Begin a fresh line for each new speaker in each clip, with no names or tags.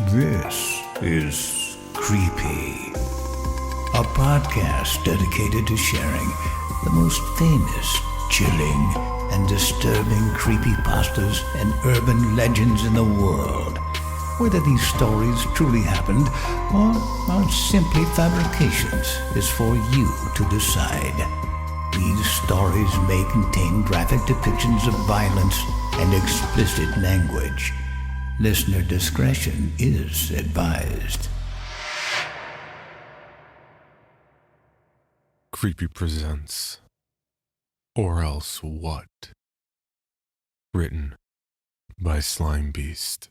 This is Creepy, a podcast dedicated to sharing the most famous, chilling, and disturbing creepypastas and urban legends in the world. Whether these stories truly happened or are simply fabrications is for you to decide. These stories may contain graphic depictions of violence and explicit language. Listener discretion is advised.
Creepy presents Or Else What? Written by Slimebeast.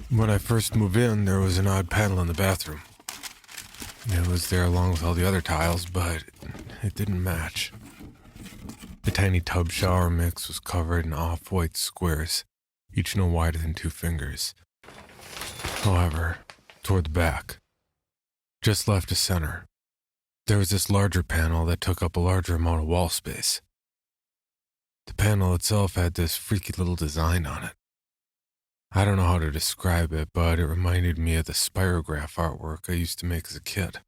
When I first moved in, there was an odd panel in the bathroom. It was there along with all the other tiles, but it didn't match. The tiny tub shower mix was covered in off-white squares, each no wider than 2 fingers. However, toward the back, just left of center, there was this larger panel that took up a larger amount of wall space. The panel itself had this freaky little design on it. I don't know how to describe it, but it reminded me of the spirograph artwork I used to make as a kid.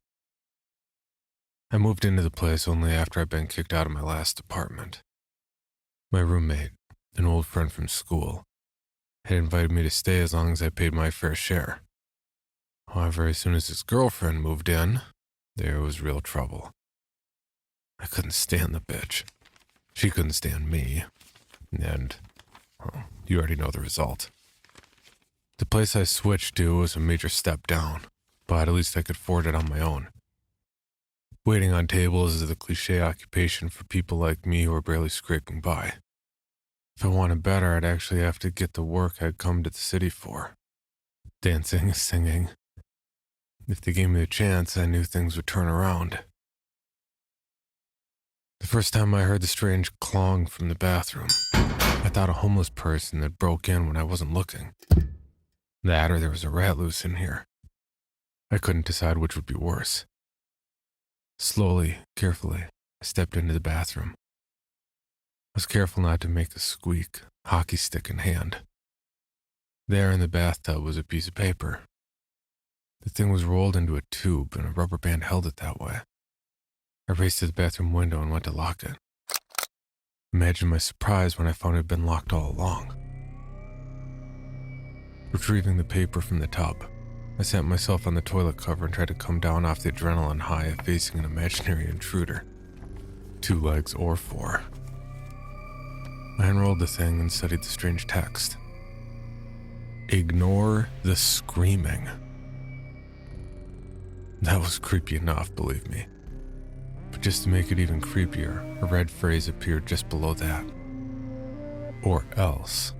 I moved into the place only after I'd been kicked out of my last apartment. My roommate, an old friend from school, had invited me to stay as long as I paid my fair share. However, as soon as his girlfriend moved in, there was real trouble. I couldn't stand the bitch. She couldn't stand me. And, well, you already know the result. The place I switched to was a major step down, but at least I could afford it on my own. Waiting on tables is the cliche occupation for people like me who are barely scraping by. If I wanted better, I'd actually have to get the work I'd come to the city for. Dancing, singing. If they gave me the chance, I knew things would turn around. The first time I heard the strange clong from the bathroom, I thought a homeless person that broke in when I wasn't looking. That or there was a rat loose in here. I couldn't decide which would be worse. Slowly, carefully, I stepped into the bathroom. I was careful not to make a squeak, hockey stick in hand. There in the bathtub was a piece of paper. The thing was rolled into a tube and a rubber band held it that way. I raced to the bathroom window and went to lock it. Imagine my surprise when I found it had been locked all along. Retrieving the paper from the tub, I sat myself on the toilet cover and tried to come down off the adrenaline high of facing an imaginary intruder. 2 legs or 4. I unrolled the thing and studied the strange text. Ignore the screaming. That was creepy enough, believe me. But just to make it even creepier, a red phrase appeared just below that. Or else.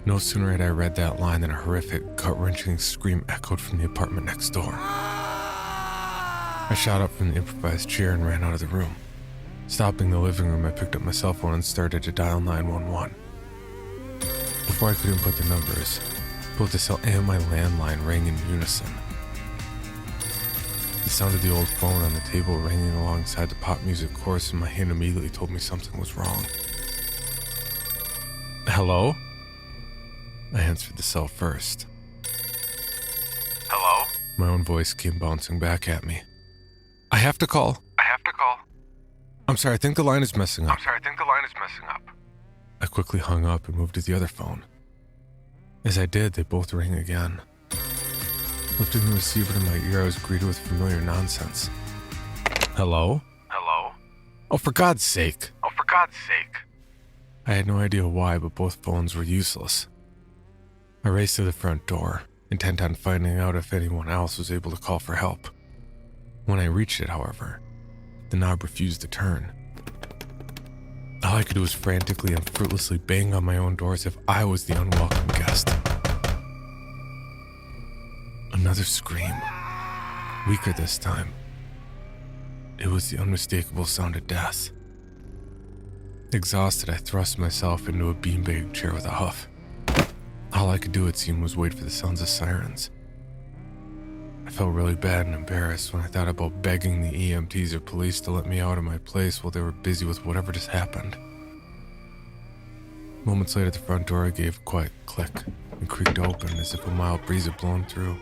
No sooner had I read that line than a horrific, gut-wrenching scream echoed from the apartment next door. I shot up from the improvised chair and ran out of the room. Stopping the living room, I picked up my cell phone and started to dial 911. Before I could input the numbers, both the cell and my landline rang in unison. The sound of the old phone on the table ringing alongside the pop music chorus in my hand immediately told me something was wrong. Hello? I answered the cell first.
Hello?
My own voice came bouncing back at me. I have to call. I'm sorry, I think the line is messing up. I quickly hung up and moved to the other phone. As I did, they both rang again. Lifting the receiver to my ear, I was greeted with familiar nonsense. Hello? Oh, for God's sake. I had no idea why, but both phones were useless. I raced to the front door, intent on finding out if anyone else was able to call for help. When I reached it, however, the knob refused to turn. All I could do was frantically and fruitlessly bang on my own door as if I was the unwelcome guest. Another scream, weaker this time. It was the unmistakable sound of death. Exhausted, I thrust myself into a beanbag chair with a huff. All I could do, it seemed, was wait for the sounds of sirens. I felt really bad and embarrassed when I thought about begging the EMTs or police to let me out of my place while they were busy with whatever just happened. Moments later, the front door gave a quiet click and creaked open as if a mild breeze had blown through.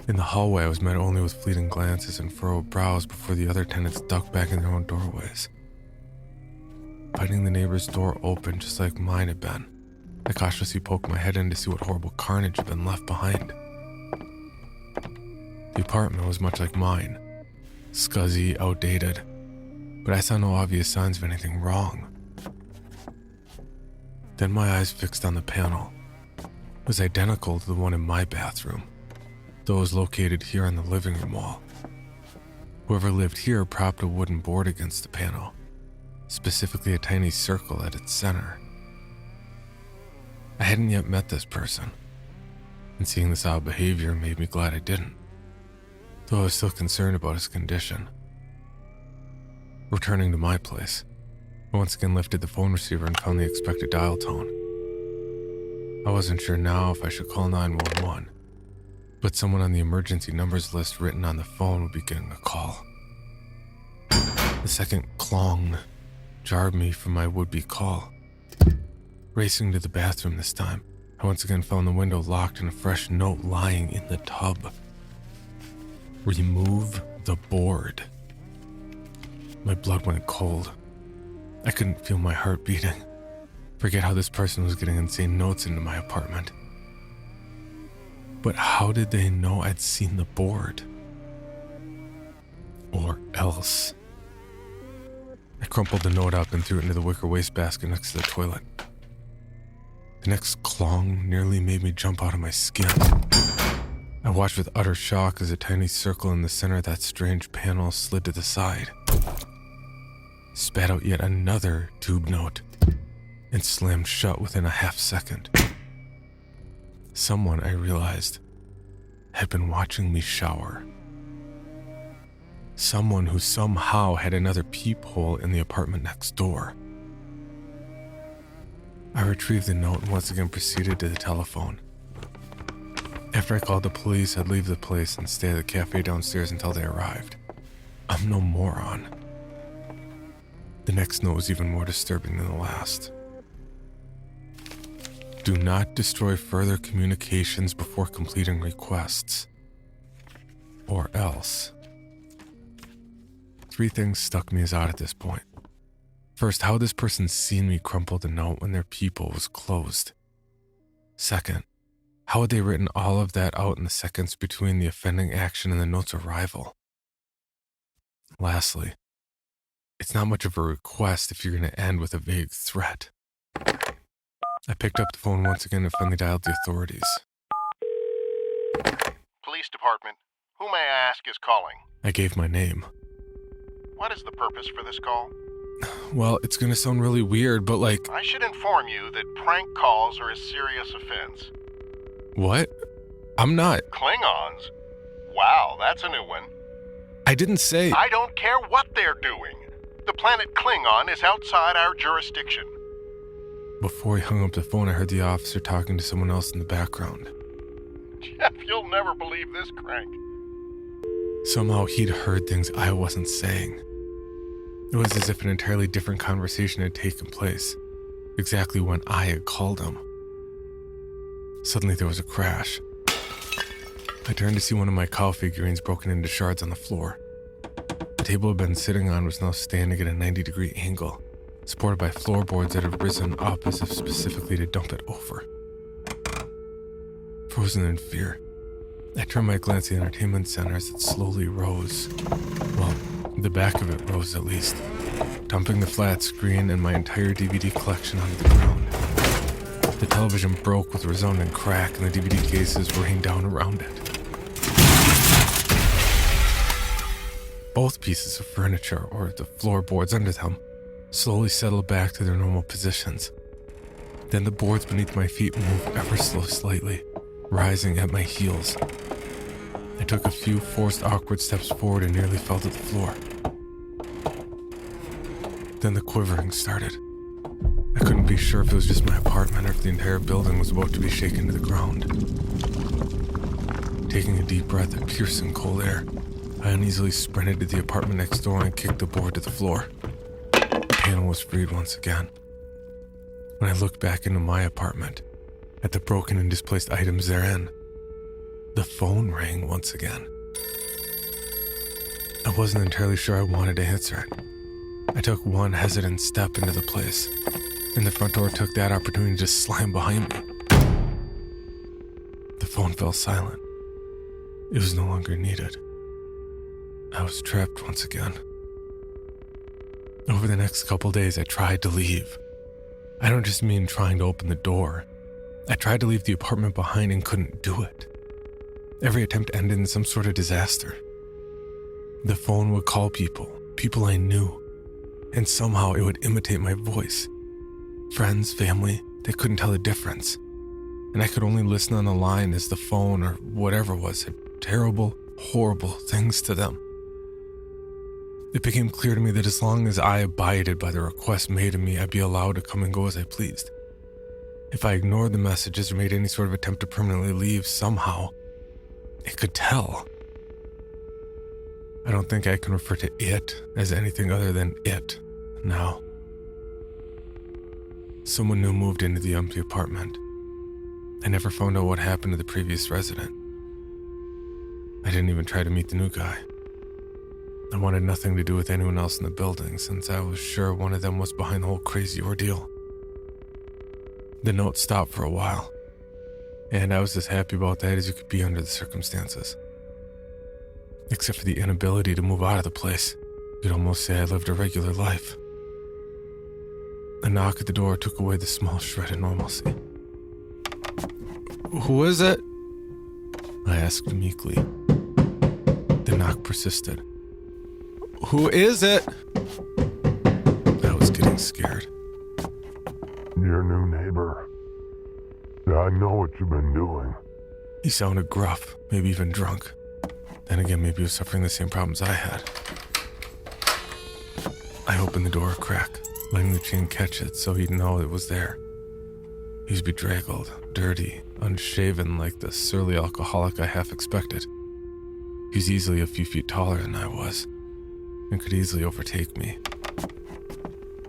In the hallway, I was met only with fleeting glances and furrowed brows before the other tenants ducked back in their own doorways. Finding the neighbor's door open just like mine had been, I cautiously poked my head in to see what horrible carnage had been left behind. The apartment was much like mine, scuzzy, outdated, but I saw no obvious signs of anything wrong. Then my eyes fixed on the panel. It was identical to the one in my bathroom, though it was located here on the living room wall. Whoever lived here propped a wooden board against the panel, specifically a tiny circle at its center. I hadn't yet met this person, and seeing this odd behavior made me glad I didn't, though I was still concerned about his condition. Returning to my place, I once again lifted the phone receiver and found the expected dial tone. I wasn't sure now if I should call 911, but someone on the emergency numbers list written on the phone would be getting a call. The second clong jarred me from my would-be call. Racing to the bathroom this time, I once again found the window locked and a fresh note lying in the tub. Remove the board. My blood went cold. I couldn't feel my heart beating. Forget how this person was getting insane notes into my apartment. But how did they know I'd seen the board? Or else? I crumpled the note up and threw it into the wicker wastebasket next to the toilet. The next clong nearly made me jump out of my skin. I watched with utter shock as a tiny circle in the center of that strange panel slid to the side, spat out yet another tube note, and slammed shut within a half second. Someone, I realized, had been watching me shower. Someone who somehow had another peephole in the apartment next door. I retrieved the note and once again proceeded to the telephone. After I called the police, I'd leave the place and stay at the cafe downstairs until they arrived. I'm no moron. The next note was even more disturbing than the last. Do not destroy further communications before completing requests, or else. 3 things stuck me as odd at this point. First, how had this person seen me crumple the note when their peephole was closed? Second, how had they written all of that out in the seconds between the offending action and the note's arrival? Lastly, it's not much of a request if you're going to end with a vague threat. I picked up the phone once again and finally dialed the authorities.
Police department. Who may I ask is calling?
I gave my name.
What is the purpose for this call?
Well, it's going to sound really weird, but
I should inform you that prank calls are a serious offense.
What? I'm not.
Klingons? Wow, that's a new one.
I didn't say...
I don't care what they're doing. The planet Klingon is outside our jurisdiction.
Before he hung up the phone, I heard the officer talking to someone else in the background.
Jeff, you'll never believe this crank.
Somehow he'd heard things I wasn't saying. It was as if an entirely different conversation had taken place, exactly when I had called him. Suddenly there was a crash. I turned to see one of my cow figurines broken into shards on the floor. The table I'd been sitting on was now standing at a 90-degree angle, supported by floorboards that had risen up as if specifically to dump it over. Frozen in fear, I turned my glance to the entertainment center as it slowly rose. Well, the back of it rose at least, dumping the flat screen and my entire DVD collection onto the ground. The television broke with a resounding crack and the DVD cases rained down around it. Both pieces of furniture, or the floorboards under them, slowly settled back to their normal positions. Then the boards beneath my feet moved ever so slightly, rising at my heels. I took a few forced awkward steps forward and nearly fell to the floor. Then the quivering started. I couldn't be sure if it was just my apartment or if the entire building was about to be shaken to the ground. Taking a deep breath of piercing cold air, I uneasily sprinted to the apartment next door and kicked the board to the floor. The panel was freed once again. When I looked back into my apartment, at the broken and displaced items therein, the phone rang once again. I wasn't entirely sure I wanted to answer it. I took one hesitant step into the place, and the front door took that opportunity to slam behind me. The phone fell silent. It was no longer needed. I was trapped once again. Over the next couple days, I tried to leave. I don't just mean trying to open the door. I tried to leave the apartment behind and couldn't do it. Every attempt ended in some sort of disaster. The phone would call people I knew, and somehow it would imitate my voice. Friends, family, they couldn't tell the difference. And I could only listen on the line as the phone or whatever it was said terrible, horrible things to them. It became clear to me that as long as I abided by the request made of me, I'd be allowed to come and go as I pleased. If I ignored the messages or made any sort of attempt to permanently leave, somehow, it could tell. I don't think I can refer to it as anything other than it now. Someone new moved into the empty apartment. I never found out what happened to the previous resident. I didn't even try to meet the new guy. I wanted nothing to do with anyone else in the building since I was sure one of them was behind the whole crazy ordeal. The note stopped for a while, and I was as happy about that as you could be under the circumstances. Except for the inability to move out of the place. You'd almost say I lived a regular life. A knock at the door took away the small shred of normalcy. "Who is it?" I asked meekly. The knock persisted. "Who is it?" I was getting scared.
Your new neighbor. I know what you've been doing.
He sounded gruff, maybe even drunk. Then again, maybe he was suffering the same problems I had. I opened the door a crack, letting the chain catch it so he'd know it was there. He was bedraggled, dirty, unshaven like the surly alcoholic I half expected. He was easily a few feet taller than I was, and could easily overtake me.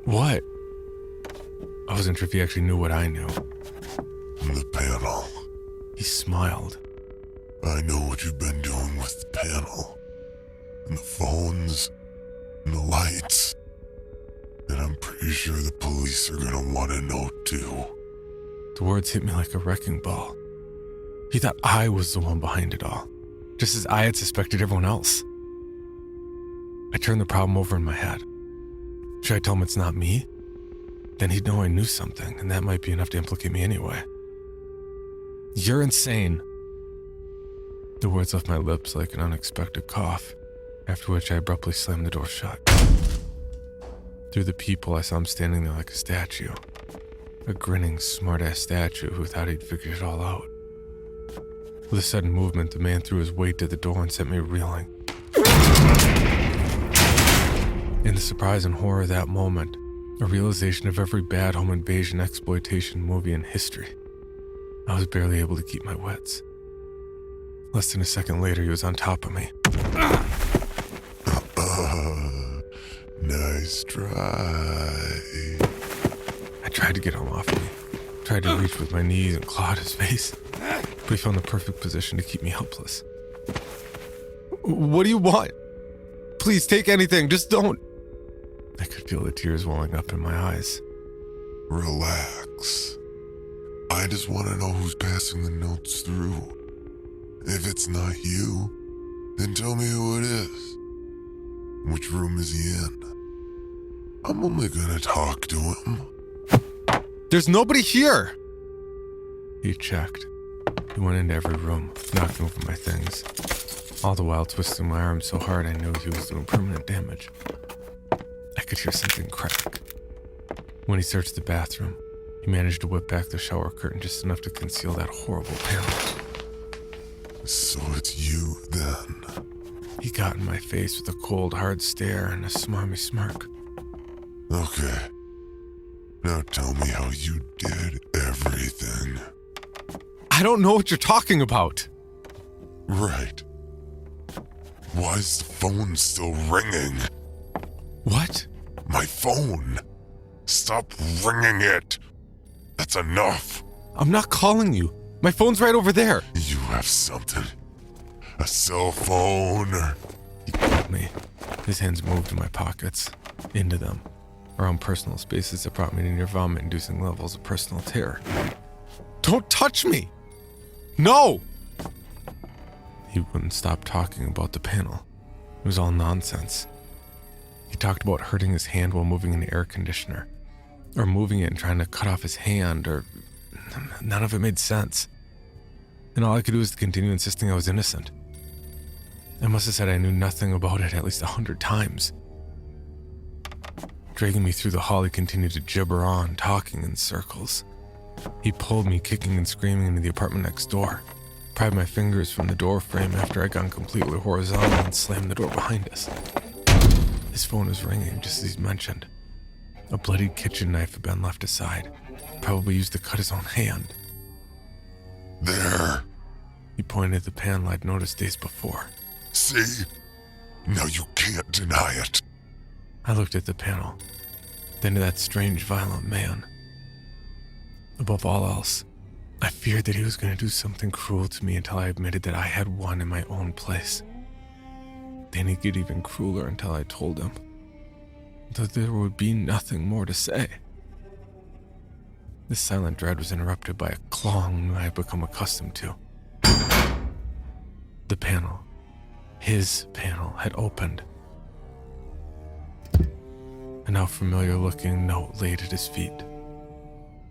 "What?" I wasn't sure if he actually knew what I knew.
The panel.
He smiled.
I know what you've been doing with the panel. And the phones. And the lights. And I'm pretty sure the police are gonna want to know too.
The words hit me like a wrecking ball. He thought I was the one behind it all, just as I had suspected everyone else. I turned the problem over in my head. Should I tell him it's not me? Then he'd know I knew something, and that might be enough to implicate me anyway. "You're insane." The words left my lips like an unexpected cough, after which I abruptly slammed the door shut. Through the peephole, I saw him standing there like a statue. A grinning, smart-ass statue who thought he'd figured it all out. With a sudden movement, the man threw his weight to the door and sent me reeling. In the surprise and horror of that moment, a realization of every bad home invasion exploitation movie in history, I was barely able to keep my wits. Less than a second later, he was on top of me.
Nice try.
I tried to get him off me, tried to reach with my knees and claw at his face, but he found the perfect position to keep me helpless. "What do you want? Please take anything, just don't." I could feel the tears welling up in my eyes.
Relax. I just want to know who's passing the notes through. If it's not you, then tell me who it is. Which room is he in? I'm only gonna talk to him.
"There's nobody here!" He checked. He went into every room, knocking over my things, all the while twisting my arm so hard I knew he was doing permanent damage. I could hear something crack. When he searched the bathroom, he managed to whip back the shower curtain just enough to conceal that horrible panel.
So it's you, then.
He got in my face with a cold, hard stare and a smarmy smirk.
Okay. Now tell me how you did everything.
"I don't know what you're talking about."
Right. Why is the phone still ringing?
"What?"
My phone. Stop ringing it. That's enough.
I'm not calling you. My phone's right over there.
You have something. A cell phone.
He called me. His hands moved in my pockets, into them, around personal spaces that brought me to near vomit-inducing levels of personal terror. Don't touch me! No! He wouldn't stop talking about the panel. It was all nonsense. He talked about hurting his hand while moving an air conditioner, or moving it and trying to cut off his hand, or none of it made sense. And all I could do was to continue insisting I was innocent. I must have said I knew nothing about it at least 100 times. Dragging me through the hall, he continued to gibber on, talking in circles. He pulled me, kicking and screaming, into the apartment next door, pried my fingers from the door frame after I'd gone completely horizontal, and slammed the door behind us. His phone was ringing, just as he'd mentioned. A bloodied kitchen knife had been left aside, probably used to cut his own hand.
There.
He pointed at the panel I'd noticed days before.
See? Now you can't deny it.
I looked at the panel, then to that strange, violent man. Above all else, I feared that he was going to do something cruel to me until I admitted that I had won in my own place. Then he'd get even crueler until I told him that there would be nothing more to say. This silent dread was interrupted by a clong I had become accustomed to. The panel, his panel, had opened. A now familiar-looking note laid at his feet.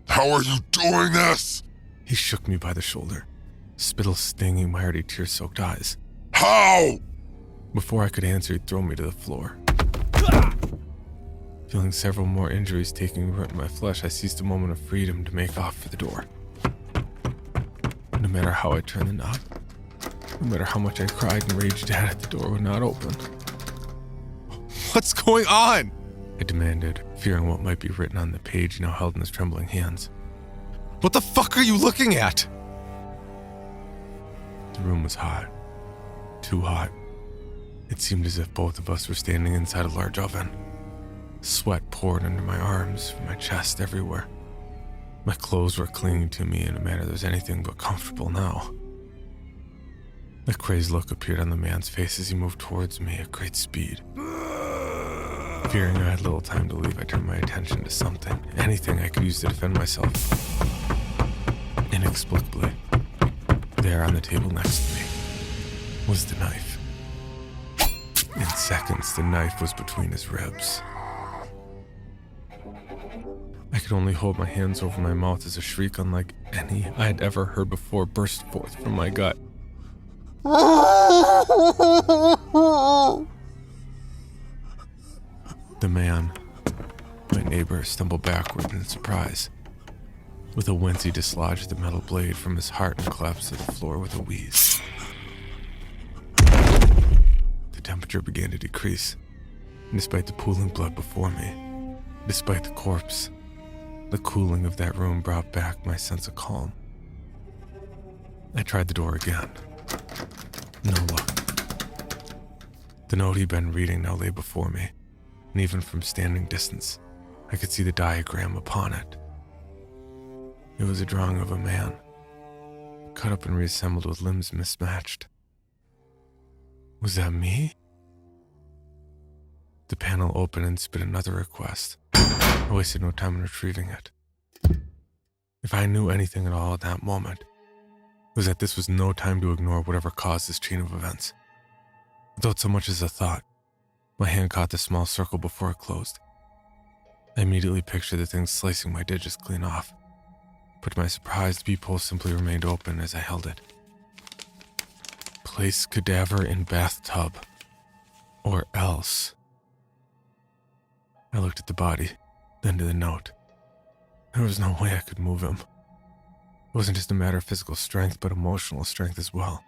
How are you doing this?
He shook me by the shoulder, spittle stinging my already tear-soaked eyes.
How?
Before I could answer, he'd throw me to the floor. Feeling several more injuries taking root in my flesh, I seized a moment of freedom to make off for the door. No matter how I turned the knob, no matter how much I cried and raged at it, the door would not open. What's going on? I demanded, fearing what might be written on the page now held in his trembling hands. What the fuck are you looking at? The room was hot. Too hot. It seemed as if both of us were standing inside a large oven. Sweat poured under my arms, from my chest, everywhere. My clothes were clinging to me in a manner that was anything but comfortable now. A crazed look appeared on the man's face as he moved towards me at great speed. Fearing I had little time to leave, I turned my attention to something, anything I could use to defend myself. Inexplicably, there on the table next to me was the knife. In seconds, the knife was between his ribs. I could only hold my hands over my mouth as a shriek unlike any I had ever heard before burst forth from my gut. The man, my neighbor, stumbled backward in surprise. With a wince, he dislodged the metal blade from his heart and collapsed to the floor with a wheeze. The temperature began to decrease, and despite the pooling blood before me, despite the corpse, the cooling of that room brought back my sense of calm. I tried the door again. No luck. The note he'd been reading now lay before me, and even from standing distance, I could see the diagram upon it. It was a drawing of a man, cut up and reassembled with limbs mismatched. Was that me? The panel opened and spit another request. I wasted no time in retrieving it. If I knew anything at all at that moment, it was that this was no time to ignore whatever caused this chain of events. Without so much as a thought, my hand caught the small circle before it closed. I immediately pictured the thing slicing my digits clean off, but to my surprise, the peephole simply remained open as I held it. Place cadaver in bathtub, or else. I looked at the body, then to the note. There was no way I could move him. It wasn't just a matter of physical strength, but emotional strength as well.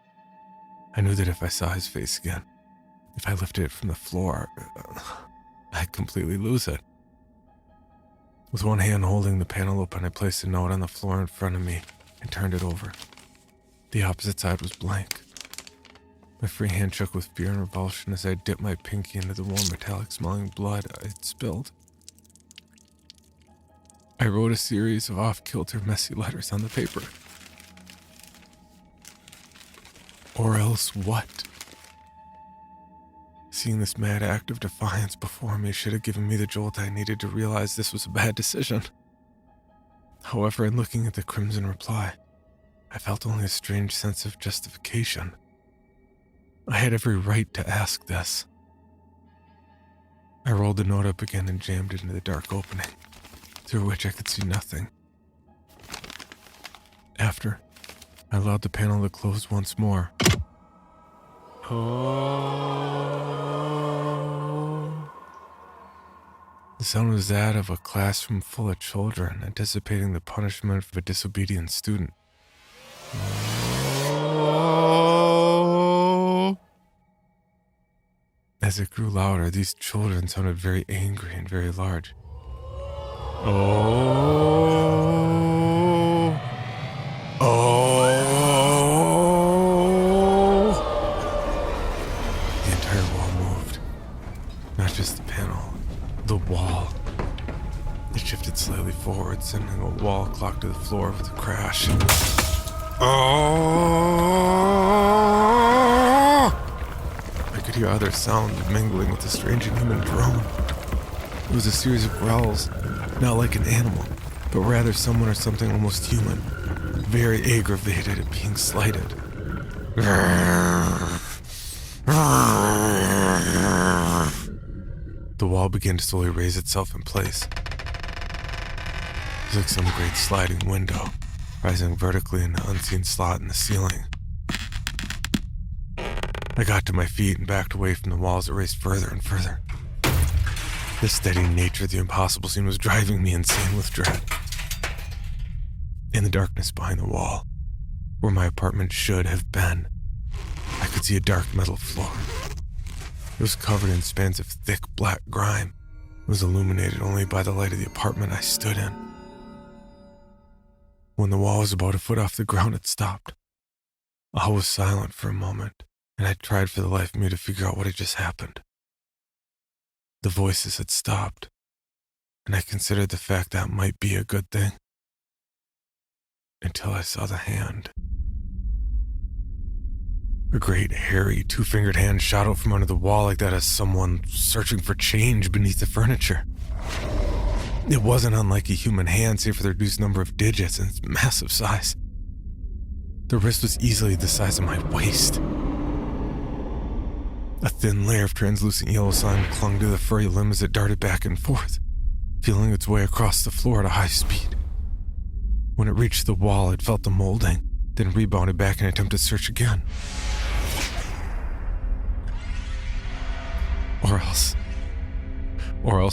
I knew that if I saw his face again, if I lifted it from the floor, I'd completely lose it. With one hand holding the panel open, I placed a note on the floor in front of me and turned it over. The opposite side was blank. My free hand shook with fear and revulsion as I dipped my pinky into the warm metallic-smelling blood I'd spilled. I wrote a series of off-kilter, messy letters on the paper. Or else what? Seeing this mad act of defiance before me should have given me the jolt I needed to realize this was a bad decision. However, in looking at the crimson reply, I felt only a strange sense of justification. I had every right to ask this. I rolled the note up again and jammed it into the dark opening, through which I could see nothing. After, I allowed the panel to close once more. Oh. The sound was that of a classroom full of children anticipating the punishment of a disobedient student. Oh. As it grew louder, these children sounded very angry and very large. Oh. Oh. The entire wall moved. Not just the panel, the wall. It shifted slightly forward, sending a wall clock to the floor with a crash. Oh! I could hear other sounds mingling with the strange inhuman drone. It was a series of growls, not like an animal, but rather someone or something almost human, very aggravated at being slighted. The wall began to slowly raise itself in place. It was like some great sliding window, rising vertically in an unseen slot in the ceiling. I got to my feet and backed away from the wall as it raced further and further. The steady nature of the impossible scene was driving me insane with dread. In the darkness behind the wall, where my apartment should have been, I could see a dark metal floor. It was covered in spans of thick black grime. It was illuminated only by the light of the apartment I stood in. When the wall was about a foot off the ground, it stopped. All was silent for a moment, and I tried for the life of me to figure out what had just happened. The voices had stopped, and I considered the fact that might be a good thing. Until I saw the hand. A great, hairy, two-fingered hand shot out from under the wall like that of someone searching for change beneath the furniture. It wasn't unlike a human hand, save for the reduced number of digits and its massive size. The wrist was easily the size of my waist. A thin layer of translucent yellow slime clung to the furry limb as it darted back and forth, feeling its way across the floor at a high speed. When it reached the wall, it felt the molding, then rebounded back and attempted to search again. Or else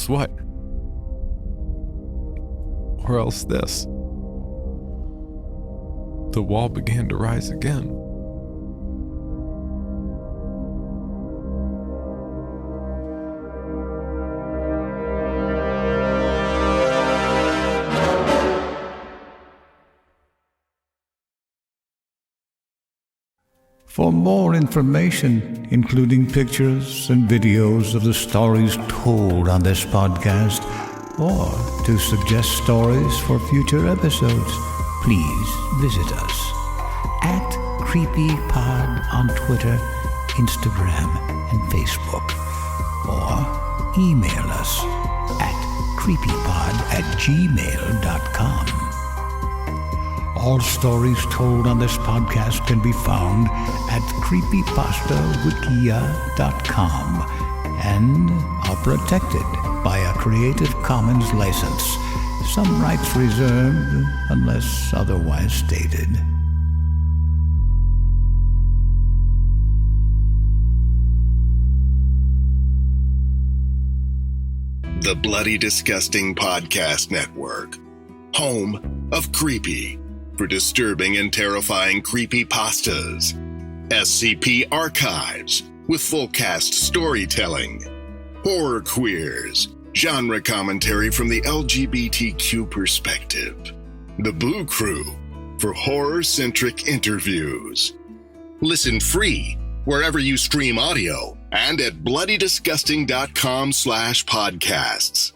what? Or else this. The wall began to rise again.
For more information, including pictures and videos of the stories told on this podcast, or to suggest stories for future episodes, please visit us at CreepyPod on Twitter, Instagram, and Facebook, or email us at creepypod@gmail.com. All stories told on this podcast can be found at creepypastawikia.com and are protected by a Creative Commons license. Some rights reserved unless otherwise stated.
The Bloody Disgusting Podcast Network, home of Creepy, for disturbing and terrifying creepypastas. SCP Archives, with full cast storytelling. Horror Queers, genre commentary from the LGBTQ perspective. The Boo Crew, for horror-centric interviews. Listen free wherever you stream audio and at bloodydisgusting.com/podcasts.